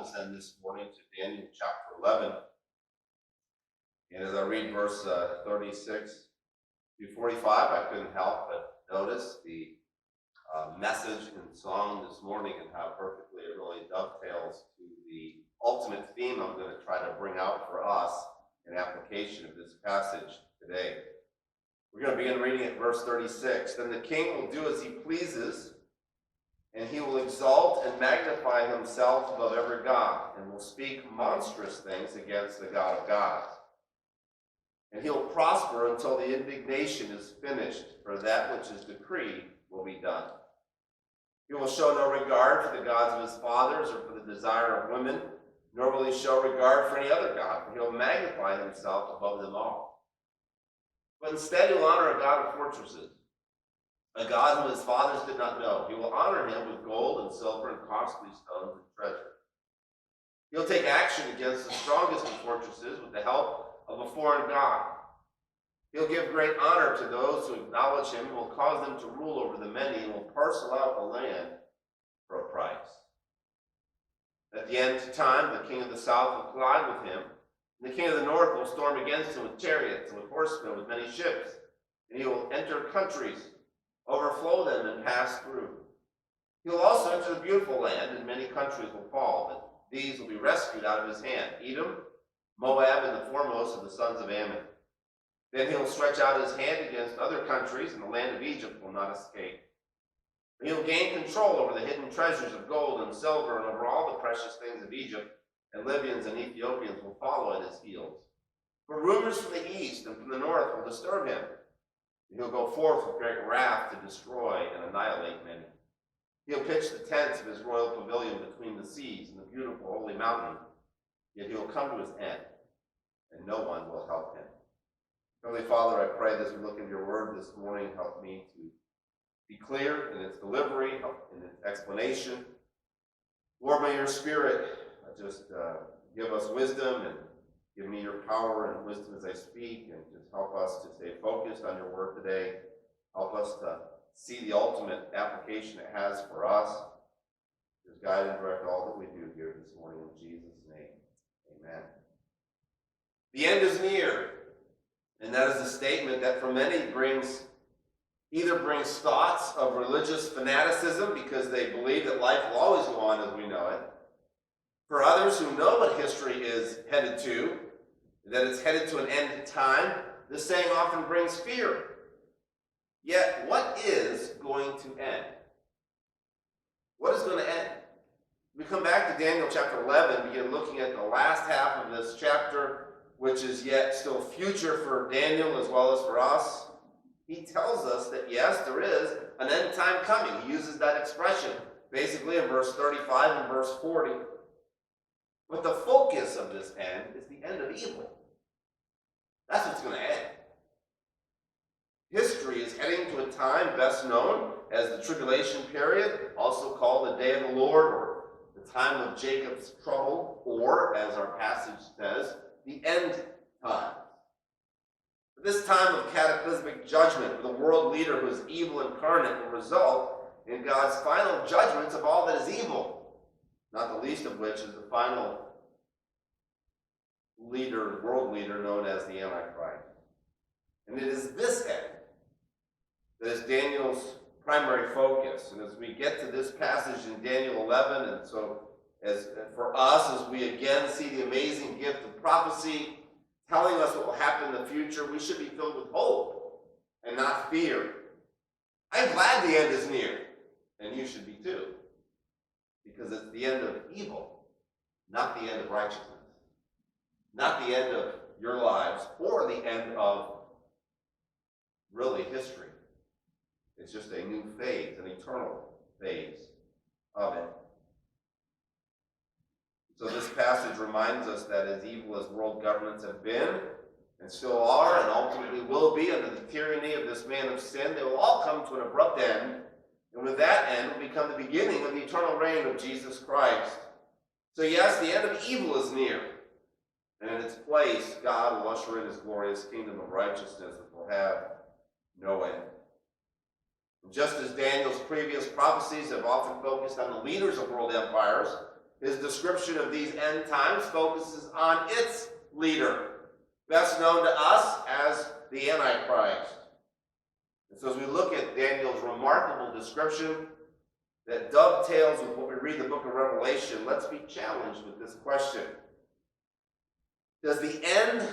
Bibles then this morning to Daniel chapter 11. And as I read verse 36 through 45, I couldn't help but notice the message and song this morning and how perfectly it really dovetails to the ultimate theme I'm going to try to bring out for us in application of this passage today. We're going to begin reading at verse 36. Then the king will do as he pleases, and he will exalt and magnify himself above every god, and will speak monstrous things against the God of gods. And he will prosper until the indignation is finished, for that which is decreed will be done. He will show no regard for the gods of his fathers or for the desire of women, nor will he show regard for any other god, for he will magnify himself above them all. But instead he will honor a god of fortresses, a god whom his fathers did not know. He will honor him with gold and silver and costly stones and treasure. He'll take action against the strongest of fortresses with the help of a foreign god. He'll give great honor to those who acknowledge him and will cause them to rule over the many and will parcel out the land for a price. At the end of time, the king of the south will collide with him, and the king of the north will storm against him with chariots and with horsemen, with many ships, and he will enter countries, overflow them, and pass through. He will also enter the beautiful land, and many countries will fall, but these will be rescued out of his hand: Edom, Moab, and the foremost of the sons of Ammon. Then he will stretch out his hand against other countries, and the land of Egypt will not escape. And he will gain control over the hidden treasures of gold and silver, and over all the precious things of Egypt, and Libyans and Ethiopians will follow at his heels. For rumors from the east and from the north will disturb him. He'll go forth with great wrath to destroy and annihilate many. He'll pitch the tents of his royal pavilion between the seas and the beautiful holy mountain. Yet he will come to his end, and no one will help him. Heavenly Father, I pray that as we look into your word this morning, help me to be clear in its delivery, help in its explanation. Lord, may your Spirit just give us wisdom and give me your power and wisdom as I speak, and just help us to stay focused on your word today. Help us to see the ultimate application it has for us. Just guide and direct all that we do here this morning in Jesus' name. Amen. The end is near, and that is a statement that for many either brings thoughts of religious fanaticism because they believe that life will always go on as we know it. For others who know what history is headed to, that it's headed to an end time, this saying often brings fear. Yet, what is going to end? What is going to end? We come back to Daniel chapter 11, begin looking at the last half of this chapter, which is yet still future for Daniel as well as for us. He tells us that yes, there is an end time coming. He uses that expression basically in verse 35 and verse 40. But the focus of this end is the end of evil. That's what's going to end. History is heading to a time best known as the tribulation period, also called the day of the Lord, or the time of Jacob's trouble, or, as our passage says, the end time. This time of cataclysmic judgment, the world leader who is evil incarnate will result in God's final judgments of all that is evil, not the least of which is the final leader, world leader known as the Antichrist. And it is this end that is Daniel's primary focus. And as we get to this passage in Daniel 11, and so as for us, as we again see the amazing gift of prophecy telling us what will happen in the future, we should be filled with hope and not fear. I'm glad the end is near, and you should be too, because it's the end of evil, not the end of righteousness, not the end of your lives or the end of really history. It's just a new phase, an eternal phase of it. So this passage reminds us that as evil as world governments have been, and still are, and ultimately will be under the tyranny of this man of sin, they will all come to an abrupt end, and with that end will become the beginning of the eternal reign of Jesus Christ. So yes, the end of evil is near, and in its place, God will usher in his glorious kingdom of righteousness that will have no end. And just as Daniel's previous prophecies have often focused on the leaders of world empires, his description of these end times focuses on its leader, best known to us as the Antichrist. And so as we look at Daniel's remarkable description that dovetails with what we read in the book of Revelation, let's be challenged with this question. Does the end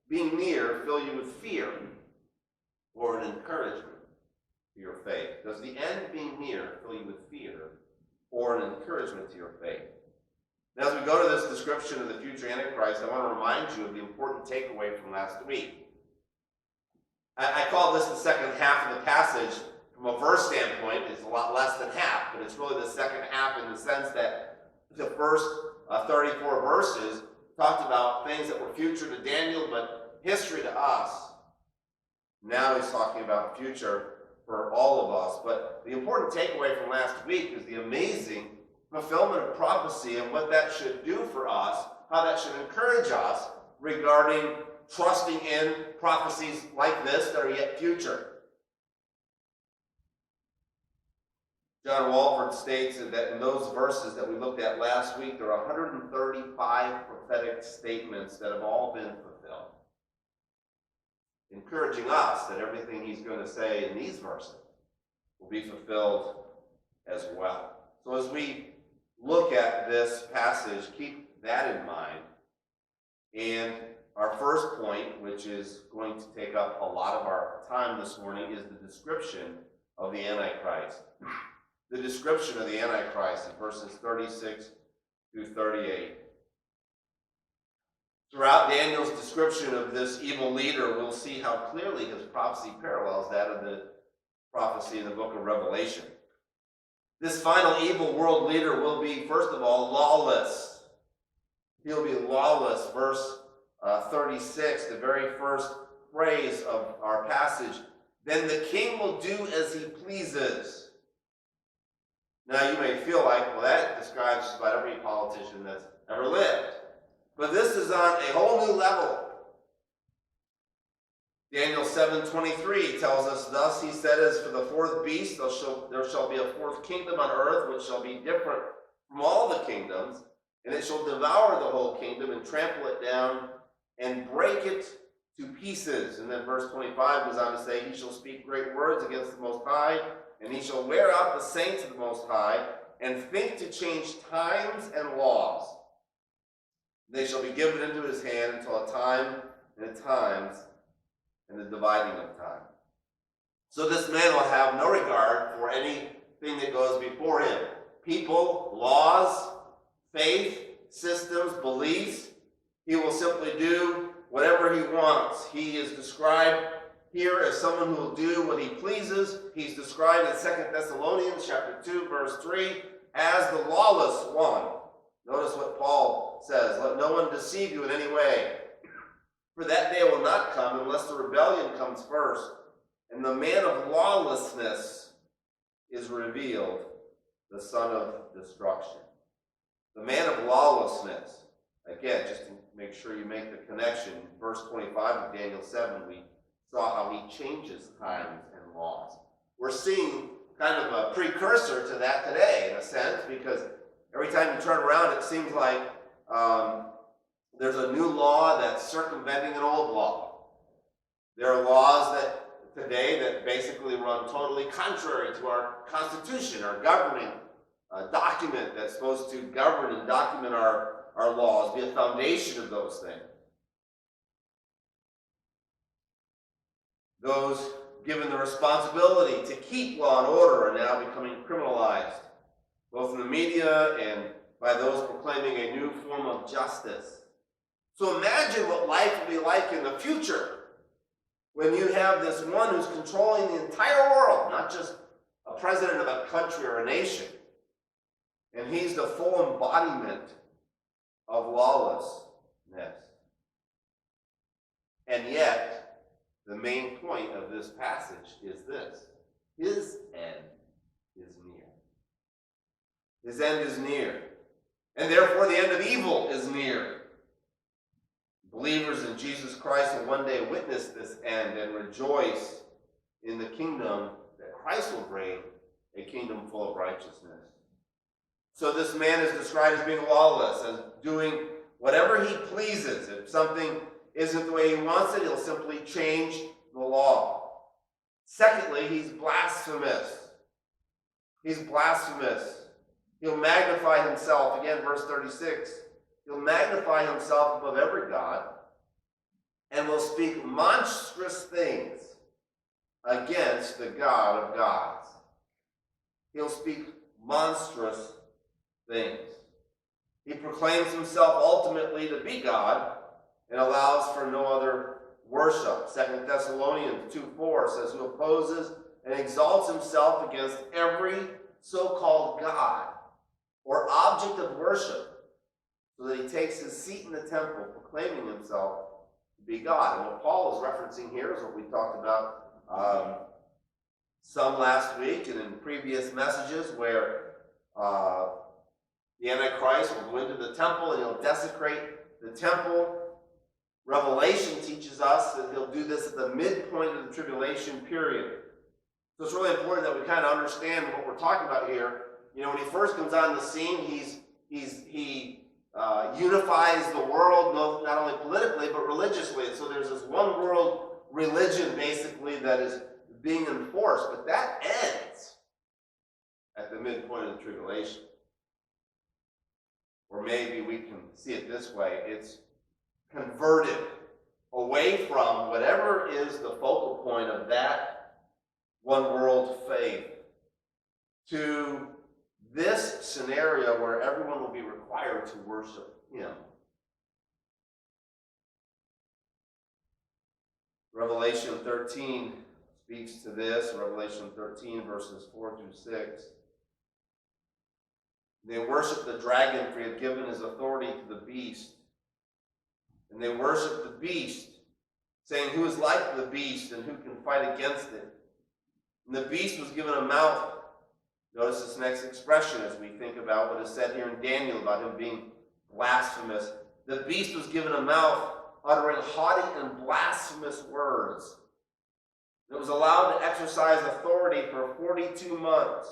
being near fill you with fear or an encouragement to your faith? Does the end being near fill you with fear or an encouragement to your faith? Now, as we go to this description of the future Antichrist, I want to remind you of the important takeaway from last week. I call this the second half of the passage. From a verse standpoint, it's a lot less than half, but it's really the second half in the sense that the first 34 verses talked about things that were future to Daniel, but history to us. Now he's talking about future for all of us. But the important takeaway from last week is the amazing fulfillment of prophecy and what that should do for us, how that should encourage us regarding trusting in prophecies like this that are yet future. John Walford states that in those verses that we looked at last week, there are 135 prophetic statements that have all been fulfilled, encouraging us that everything he's going to say in these verses will be fulfilled as well. So as we look at this passage, keep that in mind. And our first point, which is going to take up a lot of our time this morning, is the description of the Antichrist. The description of the Antichrist in verses 36 through 38. Throughout Daniel's description of this evil leader, we'll see how clearly his prophecy parallels that of the prophecy in the book of Revelation. This final evil world leader will be, first of all, lawless. He'll be lawless. Verse 36, the very first phrase of our passage. Then the king will do as he pleases. Now you may feel like, well, that describes just about every politician that's ever lived. But this is on a whole new level. Daniel 7:23 tells us, thus he said, as for the fourth beast, there shall be a fourth kingdom on earth, which shall be different from all the kingdoms, and it shall devour the whole kingdom and trample it down and break it to pieces. And then verse 25 goes on to say, he shall speak great words against the Most High, and he shall wear out the saints of the Most High, and think to change times and laws. They shall be given into his hand until a time and a times and the dividing of time. So this man will have no regard for anything that goes before him. People, laws, faith, systems, beliefs. He will simply do whatever he wants. He is described here as someone who will do what he pleases. He's described in 2 Thessalonians chapter 2, verse 3, as the lawless one. Notice what Paul says, let no one deceive you in any way. For that day will not come unless the rebellion comes first, and the man of lawlessness is revealed, the son of destruction. The man of lawlessness. Again, just to make sure you make the connection, verse 25 of Daniel 7, we saw how he changes times and laws. We're seeing kind of a precursor to that today, in a sense, because every time you turn around, it seems like there's a new law that's circumventing an old law. There are laws that today that basically run totally contrary to our Constitution, our governing document that's supposed to govern and document our laws, be a foundation of those things. Those given the responsibility to keep law and order are now becoming criminalized, both in the media and by those proclaiming a new form of justice. So imagine what life will be like in the future when you have this one who's controlling the entire world, not just a president of a country or a nation. And he's the full embodiment of lawlessness. And yet, the main point of this passage is this. His end is near. His end is near. And therefore the end of evil is near. Believers in Jesus Christ will one day witness this end and rejoice in the kingdom that Christ will bring, a kingdom full of righteousness. So this man is described as being lawless, as doing whatever he pleases. If something isn't the way he wants it, he'll simply change the law. Secondly, he's blasphemous. He's blasphemous. He'll magnify himself. Again, verse 36. He'll magnify himself above every god and will speak monstrous things against the God of gods. He'll speak monstrous things. He proclaims himself ultimately to be God and allows for no other worship. 2 Thessalonians 2:4 says, who opposes and exalts himself against every so-called God or object of worship, so that he takes his seat in the temple, proclaiming himself to be God. And what Paul is referencing here is what we talked about some last week and in previous messages, where the Antichrist will go into the temple and he'll desecrate the temple. Revelation teaches us that he'll do this at the midpoint of the tribulation period. So it's really important that we kind of understand what we're talking about here. You know, when he first comes on the scene, he unifies the world, not only politically, but religiously. And so there's this one world religion, basically, that is being enforced. But that ends at the midpoint of the tribulation. Or maybe we can see it this way. It's converted away from whatever is the focal point of that one world faith to this scenario where everyone will be required to worship him. Revelation 13 speaks to this. Revelation 13, verses 4 through 6. They worship the dragon, for he had given his authority to the beast. And they worship the beast, saying, who is like the beast and who can fight against it? And the beast was given a mouth. Notice this next expression as we think about what is said here in Daniel about him being blasphemous. The beast was given a mouth, uttering haughty and blasphemous words. It was allowed to exercise authority for 42 months.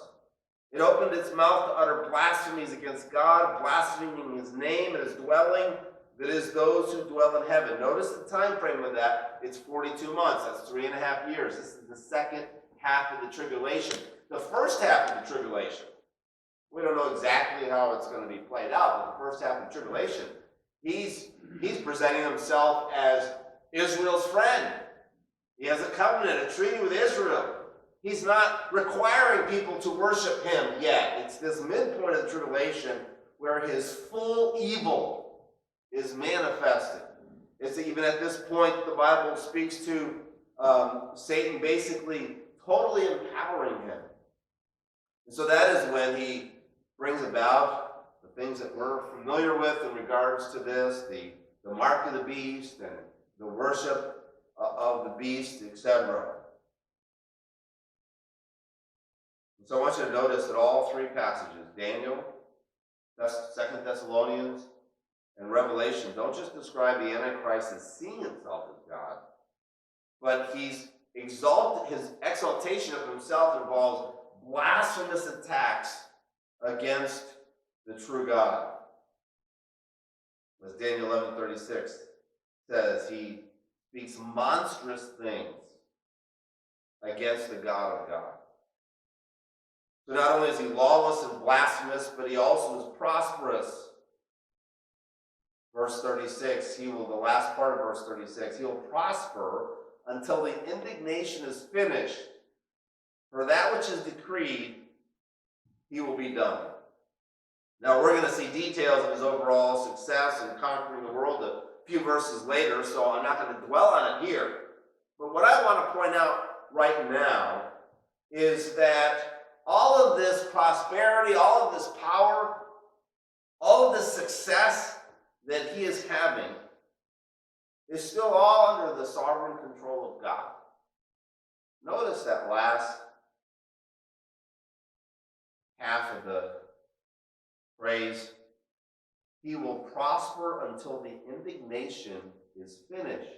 It opened its mouth to utter blasphemies against God, blaspheming his name and his dwelling, that is, those who dwell in heaven. Notice the time frame of that. It's 42 months. That's 3.5 years. This is the second half of the tribulation. The first half of the tribulation, we don't know exactly how it's going to be played out, but the first half of the tribulation, he's presenting himself as Israel's friend. He has a covenant, a treaty with Israel. He's not requiring people to worship him yet. It's this midpoint of the tribulation where his full evil is manifested. It's even at this point the Bible speaks to Satan basically totally empowering him. And so that is when he brings about the things that we're familiar with in regards to this, the mark of the beast and the worship of the beast, etc. And so I want you to notice that all three passages, Daniel, 2 Thessalonians, and Revelation, don't just describe the Antichrist as seeing himself as God, but his exaltation of himself involves blasphemous attacks against the true God. As Daniel 11:36 says, he speaks monstrous things against the God of God. So not only is he lawless and blasphemous, but he also is prosperous. Verse 36, the last part of verse 36, he will prosper until the indignation is finished. For that which is decreed, he will be done. Now we're going to see details of his overall success in conquering the world a few verses later, so I'm not going to dwell on it here. But what I want to point out right now is that all of this prosperity, all of this power, all of this success that he is having is still all under the sovereign control of God. Notice that last half of the phrase, he will prosper until the indignation is finished.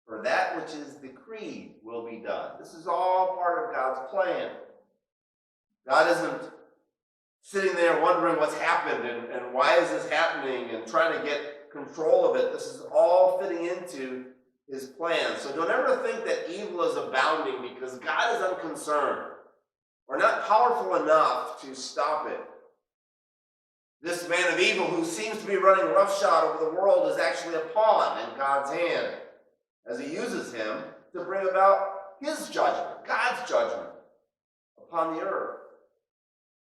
For that which is decreed will be done. This is all part of God's plan. God isn't sitting there wondering what's happened and why is this happening and trying to get control of it. This is all fitting into his plan. So don't ever think that evil is abounding because God is unconcerned or not powerful enough to stop it. This man of evil who seems to be running roughshod over the world is actually a pawn in God's hand as he uses him to bring about his judgment, God's judgment upon the earth,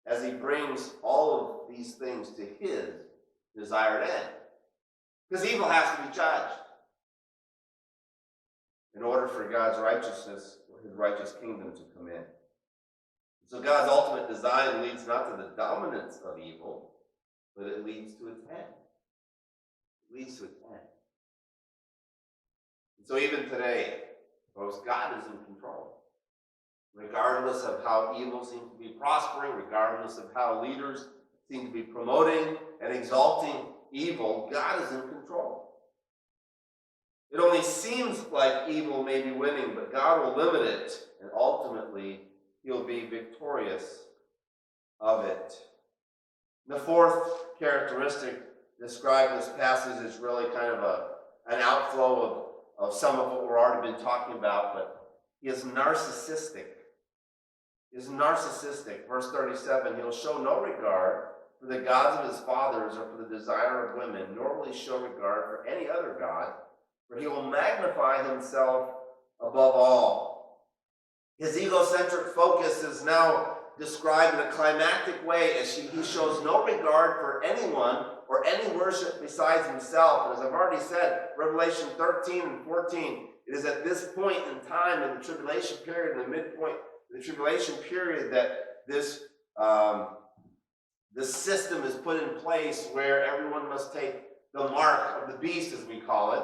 as he brings all of these things to his desired end. Because evil has to be judged in order for God's righteousness, or his righteous kingdom to come in. So God's ultimate design leads not to the dominance of evil, but it leads to its end. It leads to its end. And so even today, folks, God is in control. Regardless of how evil seems to be prospering, regardless of how leaders seem to be promoting and exalting evil, God is in control. It only seems like evil may be winning, but God will limit it, and ultimately, he'll be victorious of it. The fourth characteristic described in this passage is really kind of an outflow of some of what we've already been talking about, but he is narcissistic. Is narcissistic. Verse 37, he'll show no regard for the gods of his fathers or for the desire of women, nor will he show regard for any other god, for he will magnify himself above all. His egocentric focus is now described in a climactic way as he shows no regard for anyone or any worship besides himself. And as I've already said, Revelation 13 and 14, it is at this point in time in the tribulation period, in the midpoint the tribulation period, that this system is put in place where everyone must take the mark of the beast, as we call it,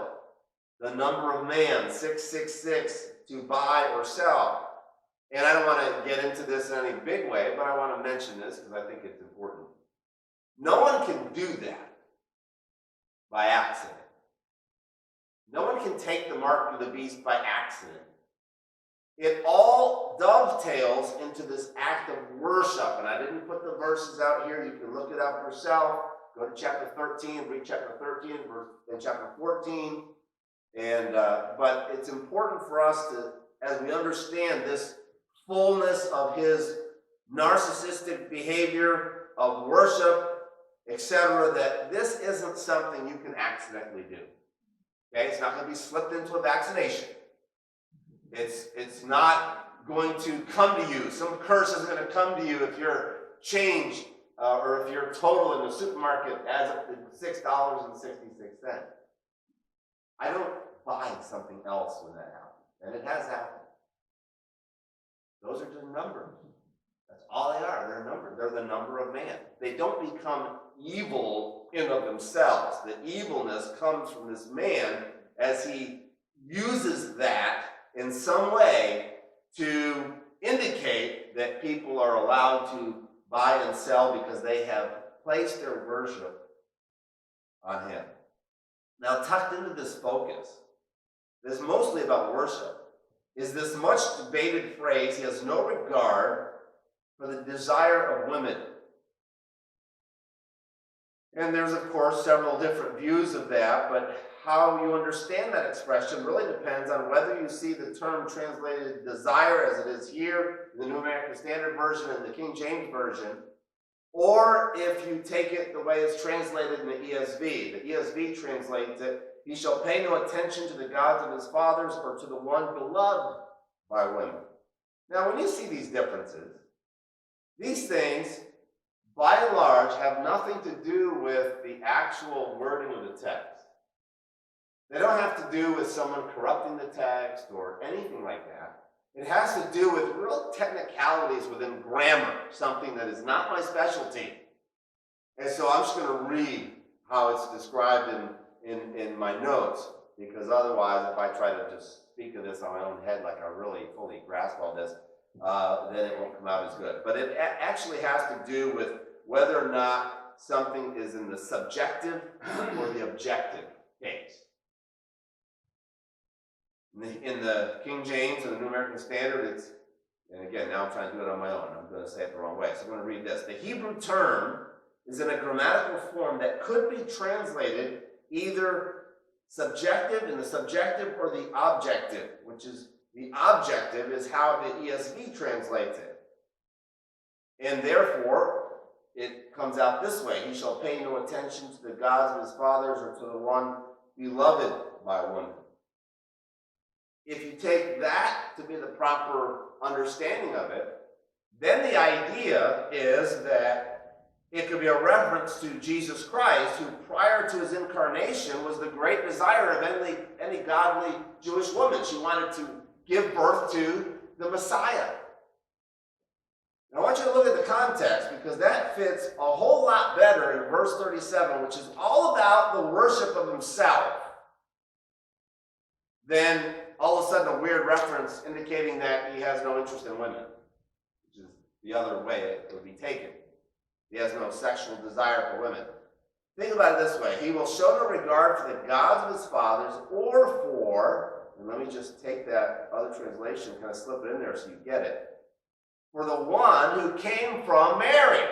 the number of man, 666, to buy or sell. And I don't want to get into this in any big way, but I want to mention this because I think it's important. No one can do that by accident. No one can take the mark of the beast by accident. It all dovetails into this act of worship. And I didn't put the verses out here. You can look it up yourself. Go to chapter 13, read chapter 13 and chapter 14. But it's important for us to, as we understand this fullness of his narcissistic behavior of worship, etc., that this isn't something you can accidentally do. Okay? It's not going to be slipped into a vaccination. It's not going to come to you. Some curse is going to come to you if your change or if your total in the supermarket adds up to $6.66. I don't buy something else when that happens. And it has happened. Those are just numbers. That's all they are. They're numbers. They're the number of man. They don't become evil in of themselves. The evilness comes from this man as he uses that in some way to indicate that people are allowed to buy and sell because they have placed their worship on him. Now, tucked into this focus, this is mostly about worship, is this much debated phrase, he has no regard for the desire of women. And there's, of course, several different views of that, but how you understand that expression really depends on whether you see the term translated desire as it is here in the New American Standard Version and the King James Version, or if you take it the way it's translated in the ESV. The ESV translates it, he shall pay no attention to the gods of his fathers or to the one beloved by women. Now, when you see these differences, these things, by and large, have nothing to do with the actual wording of the text. They don't have to do with someone corrupting the text or anything like that. It has to do with real technicalities within grammar, something that is not my specialty. And so I'm just going to read how it's described in my notes, because otherwise, if I try to just speak of this on my own head like I really fully grasp all this, then it won't come out as good. But it actually has to do with whether or not something is in the subjective or the objective case. In the King James and the New American Standard, And again, now I'm trying to do it on my own. I'm going to say it the wrong way. So I'm going to read this. The Hebrew term is in a grammatical form that could be translated either subjective in the subjective or the objective, which is the objective is how the ESV translates it. And therefore, it comes out this way. He shall pay no attention to the gods of his fathers or to the one beloved by a woman. If you take that to be the proper understanding of it, then the idea is that it could be a reference to Jesus Christ, who prior to his incarnation was the great desire of any godly Jewish woman. She wanted to give birth to the Messiah. Now I want you to look at the context, because that fits a whole lot better in verse 37, which is all about the worship of himself, than all of a sudden a weird reference indicating that he has no interest in women, which is the other way it would be taken. He has no sexual desire for women. Think about it this way. He will show no regard for the gods of his fathers or for, and let me just take that other translation, kind of slip it in there so you get it, for the one who came from Mary,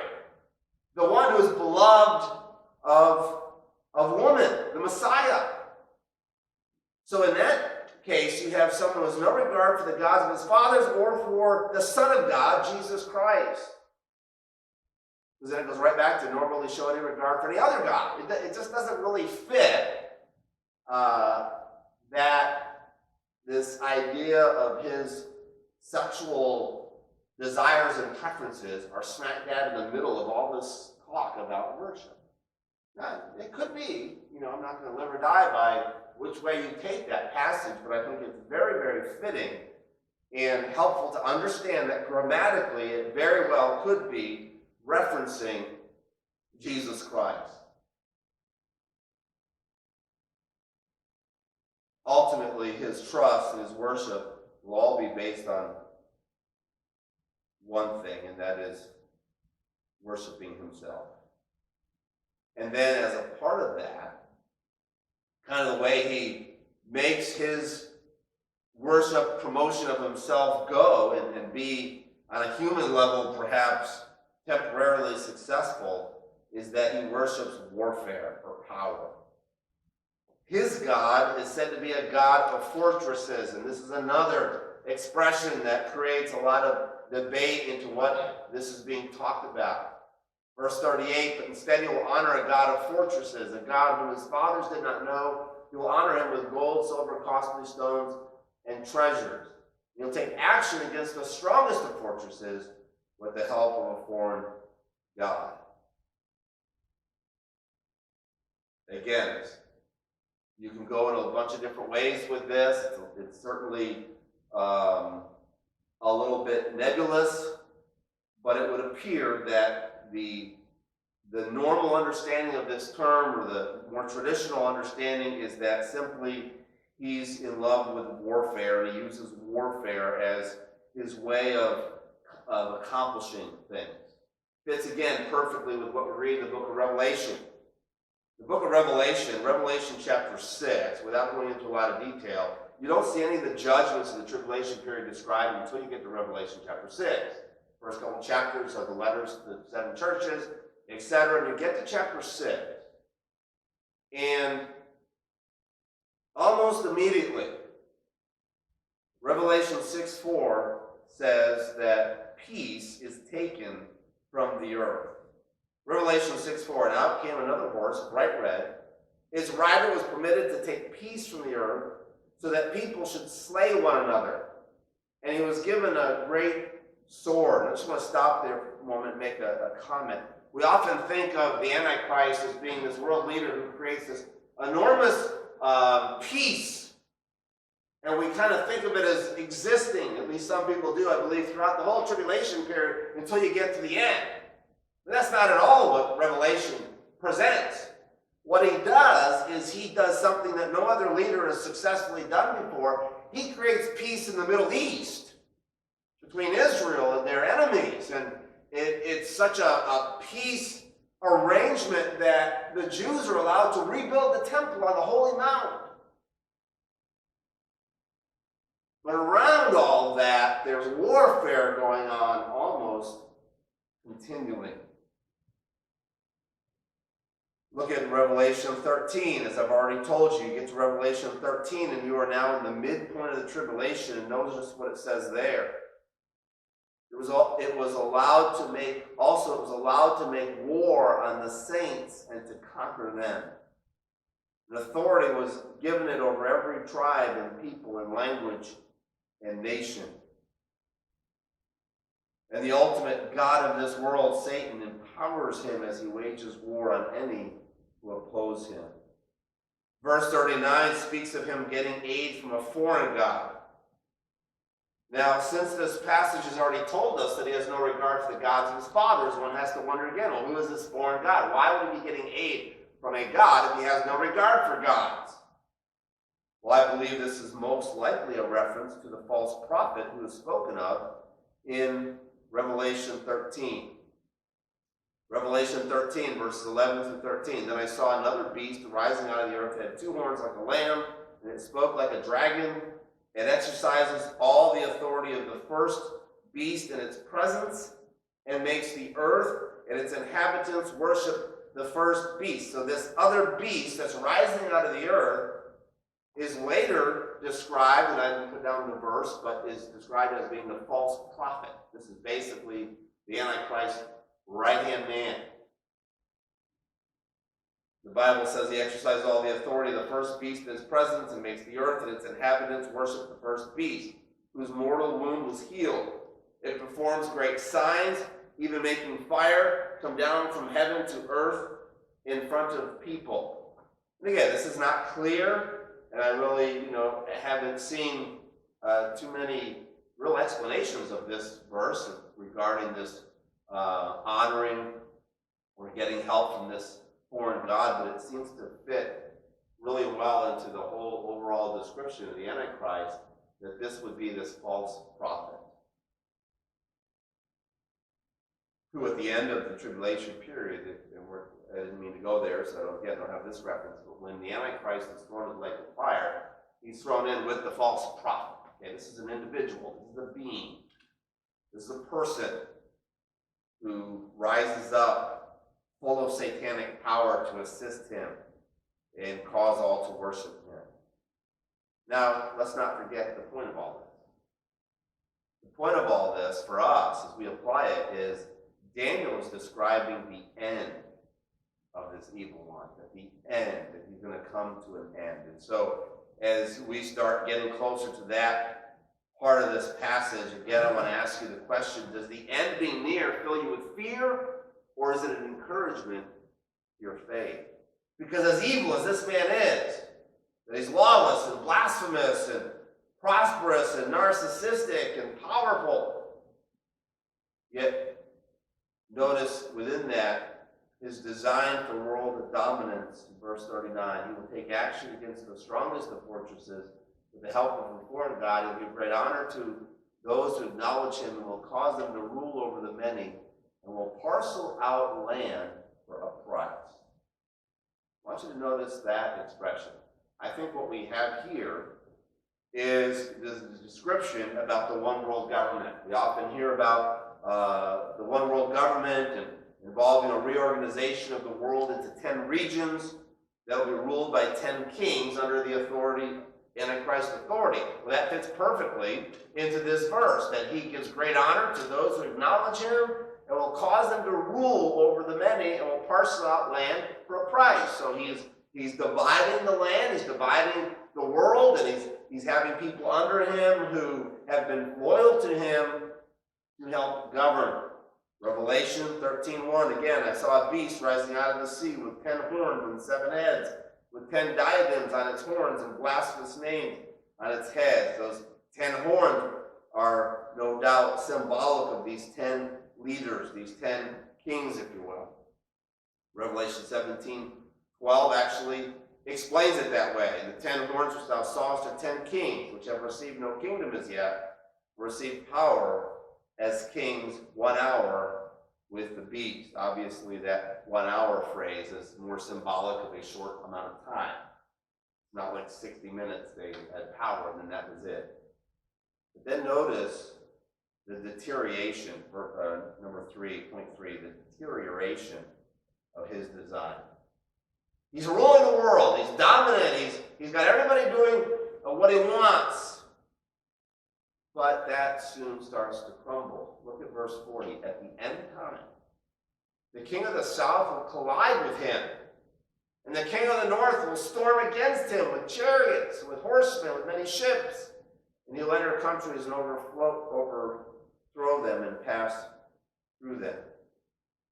the one who is beloved of woman, the Messiah. So in that case, you have someone who has no regard for the gods of his fathers or for the Son of God, Jesus Christ. Because then it goes right back to normally show any regard for any other God. It just doesn't really fit that this idea of his sexual desires and preferences are smack dab in the middle of all this talk about worship. Now, it could be, I'm not going to live or die by which way you take that passage, but I think it's very, very fitting and helpful to understand that grammatically it very well could be referencing Jesus Christ. Ultimately, his trust and his worship will all be based on one thing, and that is worshiping himself. And then as a part of that, kind of the way he makes his worship promotion of himself go and be on a human level perhaps temporarily successful, is that he worships warfare or power. His God is said to be a God of fortresses, and this is another expression that creates a lot of debate into what this is being talked about. Verse 38, but instead he will honor a God of fortresses, a God whom his fathers did not know. He will honor him with gold, silver, costly stones, and treasures. He'll take action against the strongest of fortresses with the help of a foreign God. Again, you can go in a bunch of different ways with this. It's certainly a little bit nebulous, but it would appear that the normal understanding of this term, or the more traditional understanding, is that simply he's in love with warfare, and he uses warfare as his way of accomplishing things. Fits again perfectly with what we read in the book of Revelation. The book of Revelation, Revelation chapter 6, without going into a lot of detail, you don't see any of the judgments of the tribulation period described until you get to Revelation chapter 6. First couple chapters are the letters to the 7 churches, etc. And you get to chapter 6, and almost immediately, Revelation 6:4 says that peace is taken from the earth. Revelation 6:4, and out came another horse, bright red. His rider was permitted to take peace from the earth, so that people should slay one another. And he was given a great sword. I just want to stop there for a moment and make a comment. We often think of the Antichrist as being this world leader who creates this enormous peace. And we kind of think of it as existing, at least some people do, I believe, throughout the whole tribulation period until you get to the end. But that's not at all what Revelation presents. What he does is he does something that no other leader has successfully done before. He creates peace in the Middle East between Israel and their enemies. And it's such a peace arrangement that the Jews are allowed to rebuild the temple on the Holy Mount. But around all that, there's warfare going on almost continually. Look at Revelation 13. As I've already told you, you get to Revelation 13 and you are now in the midpoint of the tribulation, and notice what it says there. It was allowed to make war on the saints and to conquer them. An authority was given it over every tribe and people and language and nation. And the ultimate God of this world, Satan, empowers him as he wages war on any who oppose him. Verse 39 speaks of him getting aid from a foreign god. Now, since this passage has already told us that he has no regard for the gods of his fathers, one has to wonder again, well, who is this foreign god? Why would he be getting aid from a god if he has no regard for gods? Well, I believe this is most likely a reference to the false prophet who is spoken of in Revelation 13. Revelation 13, verses 11 through 13. Then I saw another beast rising out of the earth. It had two horns like a lamb, and it spoke like a dragon. It exercises all the authority of the first beast in its presence, and makes the earth and its inhabitants worship the first beast. So this other beast that's rising out of the earth is later described, and I didn't put down the verse, but is described as being the false prophet. This is basically the Antichrist right-hand man. The Bible says he exercises all the authority of the first beast in his presence and makes the earth and its inhabitants worship the first beast, whose mortal wound was healed. It performs great signs, even making fire come down from heaven to earth in front of people. And again, this is not clear, and I really, haven't seen too many real explanations of this verse regarding this honoring or getting help from this foreign god, but it seems to fit really well into the whole overall description of the Antichrist, that this would be this false prophet, who at the end of the tribulation period, I didn't mean to go there, so I don't have this reference, but when the Antichrist is thrown in the lake of fire, he's thrown in with the false prophet. Okay, this is an individual, this is a being, this is a person who rises up full of satanic power to assist him and cause all to worship him. Now, let's not forget the point of all this. The point of all this for us, as we apply it, is Daniel is describing the end of this evil one, at the end, that he's going to come to an end. And so, as we start getting closer to that part of this passage, again, I want to ask you the question, does the end being near fill you with fear, or is it an encouragement to your faith? Because as evil as this man is, that he's lawless and blasphemous and prosperous and narcissistic and powerful, yet notice within that his design for world dominance. In verse 39, he will take action against the strongest of fortresses with the help of a foreign god. He will give great honor to those who acknowledge him and will cause them to rule over the many and will parcel out land for a price. I want you to notice that expression. I think what we have here is this description about the one world government. We often hear about the one world government and involving a reorganization of the world into 10 regions that will be ruled by 10 kings under the authority, Antichrist authority. Well, that fits perfectly into this verse, that he gives great honor to those who acknowledge him and will cause them to rule over the many and will parcel out land for a price. So he's dividing the land, he's dividing the world, and he's having people under him who have been loyal to him to help govern. Revelation 13:1, again, I saw a beast rising out of the sea with 10 horns and 7 heads, with 10 diadems on its horns and blasphemous names on its heads. Those 10 horns are no doubt symbolic of these 10 leaders, these 10 kings, if you will. Revelation 17:12 actually explains it that way. The 10 horns which thou sawest are 10 kings, which have received no kingdom as yet, received power as kings 1 hour with the beast. Obviously, that 1 hour phrase is more symbolic of a short amount of time. Not like 60 minutes they had power and then that was it. But then notice the deterioration, number 3.3, the deterioration of his design. He's ruling the world. He's dominant. He's got everybody doing what he wants. But that soon starts to crumble. Look at verse 40. At the end time, the king of the south will collide with him, and the king of the north will storm against him with chariots, with horsemen, with many ships. And he'll enter countries and overthrow them and pass through them.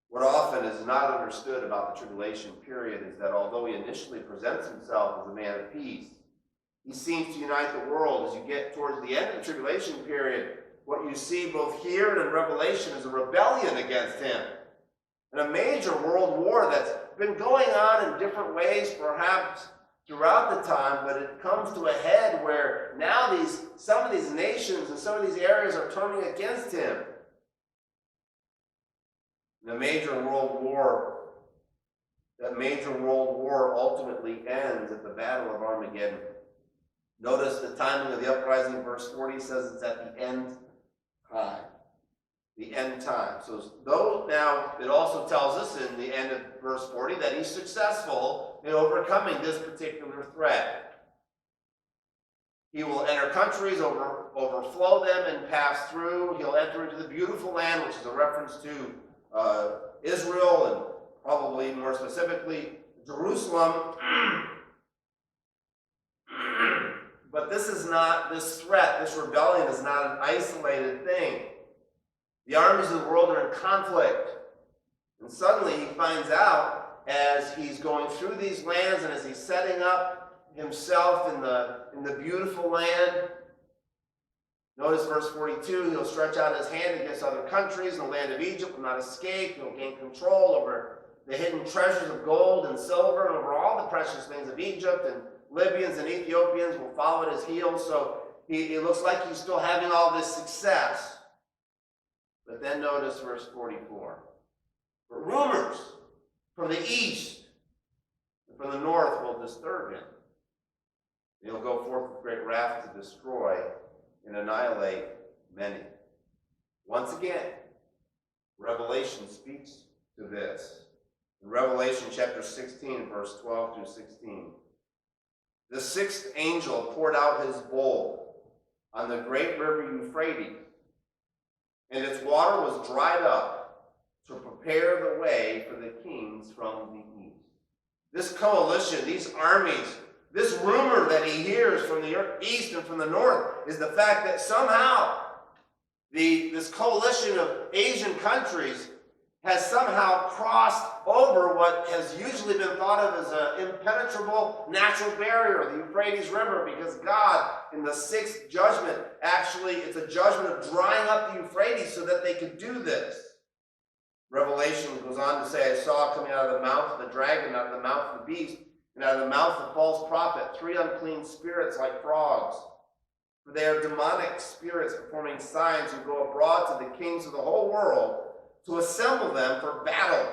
What often is not understood about the tribulation period is that although he initially presents himself as a man of peace, he seems to unite the world. As you get towards the end of the tribulation period, what you see both here and in Revelation is a rebellion against him. And a major world war that's been going on in different ways, perhaps throughout the time, but it comes to a head where now some of these nations and some of these areas are turning against him. The major world war, that major world war ultimately ends at the Battle of Armageddon. Notice the timing of the uprising, verse 40 says it's at the end time. The end time. So though now it also tells us in the end of verse 40 that he's successful in overcoming this particular threat. He will enter countries, overflow them, and pass through. He'll enter into the beautiful land, which is a reference to Israel, and probably more specifically Jerusalem. But this threat, this rebellion is not an isolated thing. The armies of the world are in conflict. And suddenly he finds out, as he's going through these lands and as he's setting up himself in the beautiful land. Notice verse 42, he'll stretch out his hand against other countries, and the land of Egypt will not escape. He'll gain control over the hidden treasures of gold and silver and over all the precious things of Egypt, and Libyans and Ethiopians will follow at his heels. So it looks like he's still having all this success. But then notice verse 44. But rumors from the east and from the north will disturb him. He'll go forth with great wrath to destroy and annihilate many. Once again, Revelation speaks to this. In Revelation chapter 16, verse 12 through 16, the sixth angel poured out his bowl on the great river Euphrates, and its water was dried up to prepare the way for the kings from the east. This coalition, these armies, this rumor that he hears from the east and from the north is the fact that somehow this coalition of Asian countries has somehow crossed over what has usually been thought of as an impenetrable natural barrier, the Euphrates River, because God, in the sixth judgment, actually, it's a judgment of drying up the Euphrates so that they could do this. Revelation goes on to say, I saw coming out of the mouth of the dragon, out of the mouth of the beast, and out of the mouth of the false prophet, 3 unclean spirits like frogs. For they are demonic spirits performing signs who go abroad to the kings of the whole world to assemble them for battle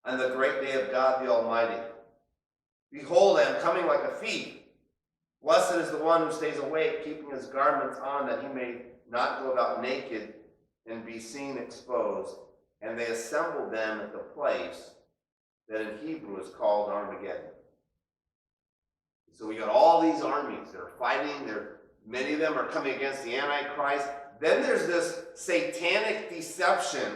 on the great day of God the Almighty. Behold, I am coming like a thief. Blessed is the one who stays awake, keeping his garments on, that he may not go about naked and be seen exposed. And they assembled them at the place that in Hebrew is called Armageddon. So we got all these armies that are fighting. Many of them are coming against the Antichrist. Then there's this satanic deception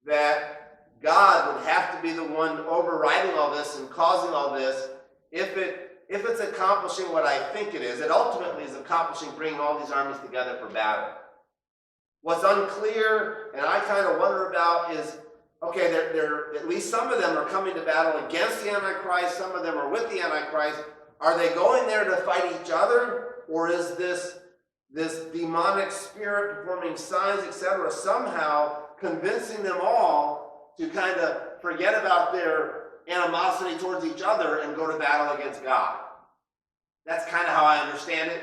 that God would have to be the one overriding all this and causing all this. If it's accomplishing what I think it is, it ultimately is accomplishing bringing all these armies together for battle. What's unclear, and I kind of wonder about, is, okay, they're at least some of them are coming to battle against the Antichrist, some of them are with the Antichrist. Are they going there to fight each other, or is this demonic spirit performing signs, etc., somehow convincing them all to kind of forget about their animosity towards each other and go to battle against God? That's kind of how I understand it.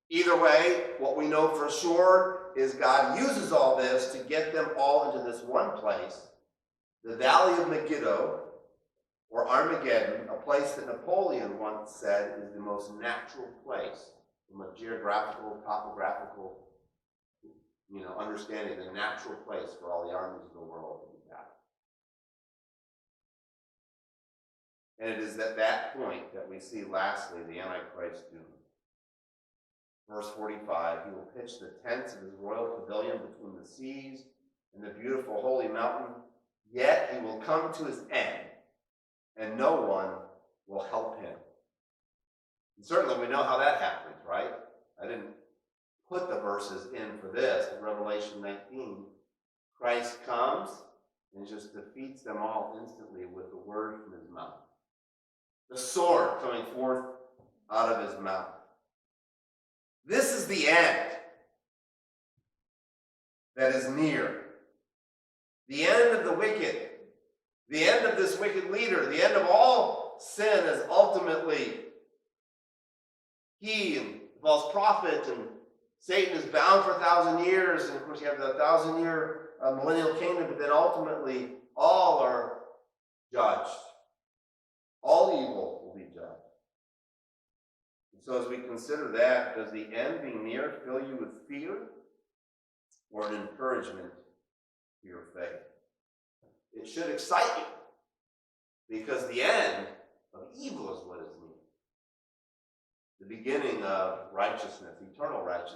Either way, what we know for sure is God uses all this to get them all into this one place, the Valley of Megiddo, or Armageddon, a place that Napoleon once said is the most natural place from a geographical, topographical, understanding, the natural place for all the armies of the world to be gathered. And it is at that point that we see, lastly, the Antichrist doom. Verse 45, he will pitch the tents of his royal pavilion between the seas and the beautiful holy mountain, yet he will come to his end, and no one will help him. And certainly we know how that happens, right? I didn't put the verses in for this. In Revelation 19, Christ comes and just defeats them all instantly with the word from his mouth. The sword coming forth out of his mouth. This is the end that is near. The end of the wicked. The end of this wicked leader. The end of all sin is ultimately he and the false prophet, and Satan is bound for 1,000 years. And of course you have the 1,000-year millennial kingdom, but then ultimately all are judged. All evil will be judged. And so as we consider that, does the end being near fill you with fear or an encouragement to your faith? It should excite you, because the end of evil is what is near. The beginning of righteousness, eternal righteousness.